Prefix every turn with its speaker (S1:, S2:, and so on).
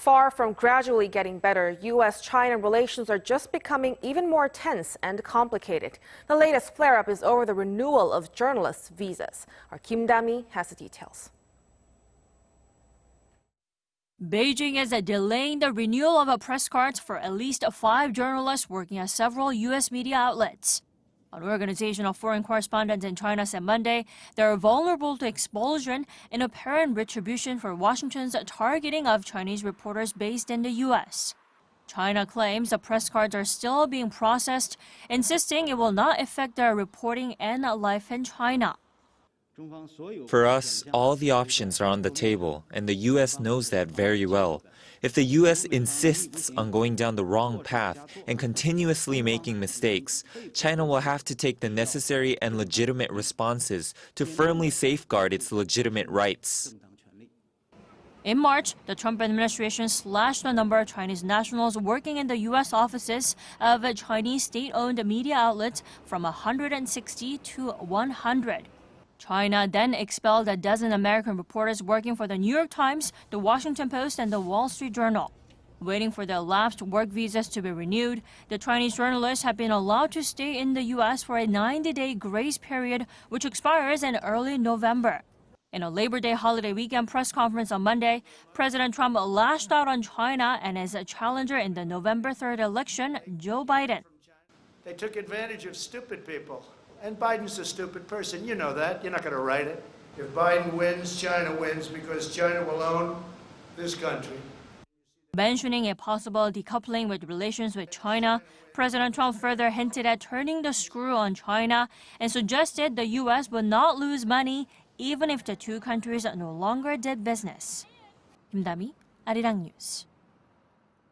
S1: Far from gradually getting better, U.S. China relations are just becoming even more tense and complicated. The latest flare-up is over the renewal of journalists' visas. Our Dami has the details.
S2: Beijing is delaying the renewal of press cards for at least 5 journalists working at several U.S. media outlets. An organization of foreign correspondents in China said Monday they are vulnerable to expulsion and apparent retribution for Washington's targeting of Chinese reporters based in the U.S. China claims the press cards are still being processed, insisting it will not affect their reporting and life in China.
S3: For us, all the options are on the table, and the U.S. knows that very well. If the U.S. insists on going down the wrong path and continuously making mistakes, China will have to take the necessary and legitimate responses to firmly safeguard its legitimate rights.
S2: In March, the Trump administration slashed the number of Chinese nationals working in the U.S. offices of Chinese state-owned media outlets from 160 to 100. China then expelled a dozen American reporters working for the New York Times, the Washington Post, and the Wall Street Journal. Waiting for their lapsed work visas to be renewed, the Chinese journalists have been allowed to stay in the U.S. for a 90-day grace period, which expires in early November. In a Labor Day holiday weekend press conference on Monday, President Trump lashed out on China and his challenger in the November 3rd election, Joe Biden.
S4: They took advantage of stupid people. And Biden's a stupid person. You know that. You're not going to write it. If Biden wins, China wins because China will own this country.
S2: Mentioning a possible decoupling with relations with China, President Trump further hinted at turning the screw on China and suggested the U.S. would not lose money even if the two countries no longer did business. Dami, Arirang News.